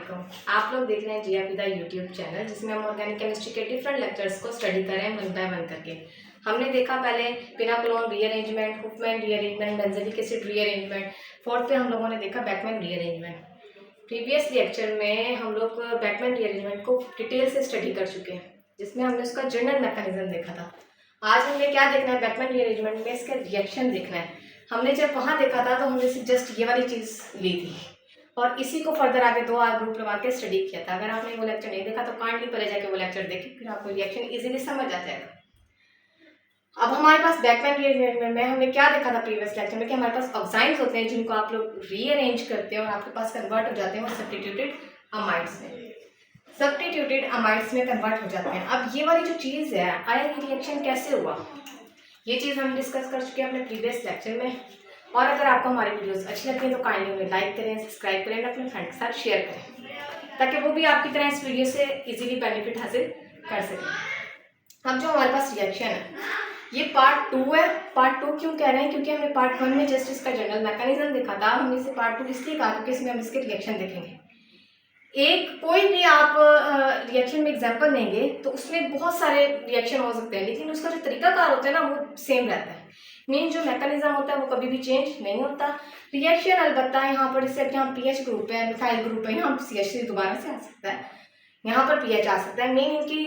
वालेकुम। आप लोग देख रहे हैं जिया पिता यूट्यूब चैनल, जिसमें हम ऑर्गेनिक केमिस्ट्री के डिफरेंट लेक्चर्स को स्टडी कर रहे हैं वन बाय वन करके। हमने देखा पहले pinacolone rearrangement, Hofmann rearrangement, benzoic acid rearrangement. Fourth पे हम लोगों ने देखा बैकमैन रीअरेंजमेंट। प्रीवियस लेक्चर में हम लोग बैकमैन रीअरेंजमेंट को डिटेल से स्टडी कर चुके हैं, जिसमें हमने उसका जनरल मैकेनिज्म देखा था। आज हमें क्या देखना है, बैकमैन रीअरेंजमेंट में इसका रिएक्शन देखना है। हमने जब वहाँ देखा था तो हमने जस्ट ये वाली चीज़ ली थी और इसी को फर्दर आगे दो ग्रुप लगा के स्टडी किया था। अगर आपने वो लेक्चर नहीं देखा तो काइंडली पहले जाके वो लेक्चर देखें, फिर आपको रिएक्शन इजीली समझ आ जाएगा। अब हमारे पास बैकमैन रीअरेंजमेंट में हमने क्या देखा था प्रीवियस लेक्चर में कि हमारे पास ऑक्साइड्स होते हैं जिनको आप लोग रीअरेंज करते हैं और आपके पास कन्वर्ट हो जाते हैं वो सब्स्टिट्यूटेड अमाइड्स में। सब्स्टिट्यूटेड अमाइड्स में कन्वर्ट हो जाते हैं। अब ये वाली जो चीज़ है, आयन रिएक्शन कैसे हुआ, ये चीज़ हम डिस्कस कर चुके हैं अपने प्रीवियस लेक्चर में। और अगर आपको हमारी वीडियोस अच्छी लगती हैं तो काइंडली उन्हें लाइक करें, सब्सक्राइब करें, अपने फ्रेंड के साथ शेयर करें, ताकि वो भी आपकी तरह इस वीडियो से इजीली बेनिफिट हासिल कर सकें। अब जो हमारे पास रिएक्शन है, ये पार्ट 2 है। पार्ट 2 क्यों कह रहे हैं, क्योंकि हमने पार्ट 1 में जस्ट इसका जनरल मैकेनिज्म देखा था। हमने इसे पार्ट 2 इसलिए कहा क्योंकि इसमें हम इसके रिएक्शन देखेंगे। एक कोई भी आप रिएक्शन में एग्जांपल देंगे तो उसमें बहुत सारे रिएक्शन हो सकते हैं, लेकिन उसका जो तरीकाकार होता है ना वो सेम रहता है। मेन जो मैकेनिज्म होता है वो कभी भी चेंज नहीं होता। रिएक्शन अलबत्ता यहाँ पर जैसे यहाँ पीएच ग्रुप है, मिथाइल ग्रुप है, यहाँ CH3 दोबारा से आ सकता है, यहाँ पर पीएच आ सकता है। मेन इनकी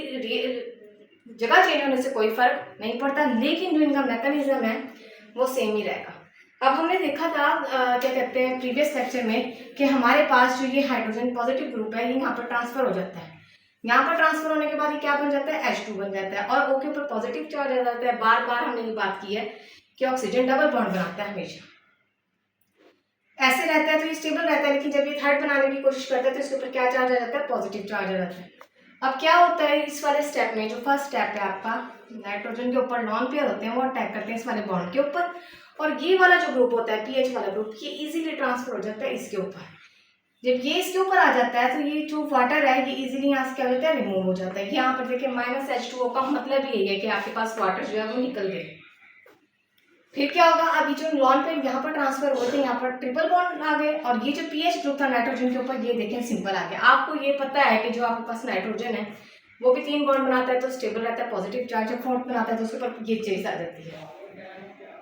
जगह चेंज होने से कोई फर्क नहीं पड़ता, लेकिन जो इनका मैकेनिज्म है वो सेम ही रहेगा। अब हमने देखा था क्या कहते हैं प्रीवियस लेक्चर में कि हमारे पास जो ये हाइड्रोजन पॉजिटिव ग्रुप है ये यहाँ पर ट्रांसफर हो जाता है। यहाँ पर ट्रांसफर होने के बाद ये क्या बन जाता है, H2 बन जाता है और O के ऊपर पॉजिटिव चार्ज आ जाता है। बार बार हमने ये बात की है कि ऑक्सीजन डबल बॉन्ड बनाता है, हमेशा ऐसे रहता है तो ये स्टेबल रहता है, लेकिन जब ये थर्ड बनाने की कोशिश करता है तो इसके ऊपर क्या चार्ज आ जाता है, पॉजिटिव चार्ज आ जाता है। अब क्या होता है इस वाले स्टेप में, जो फर्स्ट स्टेप है आपका, नाइट्रोजन के ऊपर लॉन पेयर होते हैं वो अटैक करते हैं इस वाले बॉन्ड के ऊपर, और ये वाला जो ग्रुप होता है पीएच वाला ग्रुप, ये इजीली ट्रांसफर हो जाता है इसके ऊपर। जब ये इसके ऊपर आ जाता है तो ये जो वाटर है ये इजीली यहाँ से क्या हो जाता है, रिमूव हो जाता है। यहाँ पर देखिए -H2O का मतलब यही है कि आपके पास वाटर जो है वो निकल गए। फिर क्या होगा, अभी जो लॉन पेयर यहाँ पर ट्रांसफर हुए थे यहाँ पर ट्रिपल बॉन्ड आ गए, और ये जो पीएच ग्रुप था नाइट्रोजन के ऊपर ये देखें सिंपल आ गया। आपको ये पता है कि जो आपके पास नाइट्रोजन है वो भी 3 बॉन्ड बनाता है तो स्टेबल रहता है, पॉजिटिव चार्ज, जब फोर्थ बनाता है तो उसके ऊपर ये चीज आ जाती है।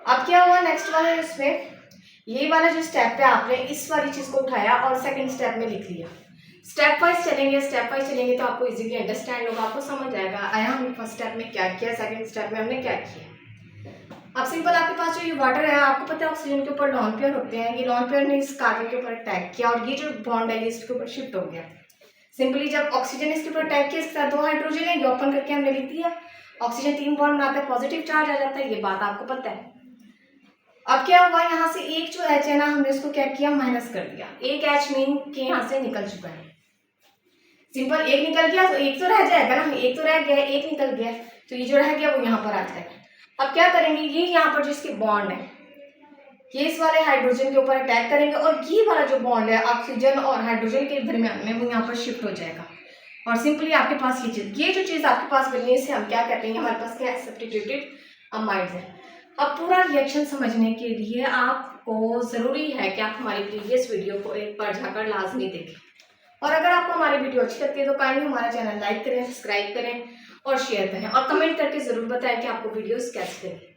अब क्या हुआ नेक्स्ट वाले इसमें, ये वाला जो स्टेप है आपने इस वाली चीज को उठाया और सेकंड स्टेप में लिख लिया। स्टेप वाइज चलेंगे तो आपको इजीली अंडरस्टैंड होगा, आपको समझ आएगा आया हमने फर्स्ट स्टेप में क्या किया, सेकंड स्टेप में हमने क्या किया। अब सिंपल आपके पास जो ये वाटर है, आपको पता है ऑक्सीजन के ऊपर लॉन पेयर होते हैं, ये लॉन पेयर ने इस कार्बन के ऊपर अटैक किया और ये जो बॉन्ड है ये इसके ऊपर शिफ्ट हो गया। सिंपली जब ऑक्सीजन इसके ऊपर अटैक किया, इसके साथ 2 हाइड्रोजन है, ये ओपन करके हमने लिख दिया। ऑक्सीजन 3 बॉन्ड बनाता है, पॉजिटिव चार्ज आ जाता है, ये बात आपको पता है। अब क्या हुआ, यहाँ से एक जो H है ना, हमने इसको क्या किया, माइनस कर दिया। एक H मीन के यहाँ से निकल चुका है। सिंपल एक निकल गया तो एक तो रह जाएगा ना, एक तो रह गया, एक निकल गया तो ये जो रह गया वो यहाँ पर आ जाएगा। अब क्या करेंगे, ये यहाँ पर जिसके बॉन्ड है ये इस वाले हाइड्रोजन के ऊपर अटैक करेंगे और ये वाला जो बॉन्ड है ऑक्सीजन और हाइड्रोजन के दरमियान में वो यहाँ पर शिफ्ट हो जाएगा, और सिंपली आपके पास ये जो चीज़ आपके पास बनी है इसे हम क्या कहते हैं, हमारे पास क्या है, सब्स्टिट्यूटेड अमाइड्स है। अब पूरा रिएक्शन समझने के लिए आपको ज़रूरी है कि आप हमारी प्रीवियस वीडियो को एक बार जाकर लाजमी देखें, और अगर आपको हमारी वीडियो अच्छी लगती है तो काइंडली हमारा चैनल लाइक करें, सब्सक्राइब करें और शेयर करें, और कमेंट करके ज़रूर बताएं कि आपको वीडियोस कैसी लगी।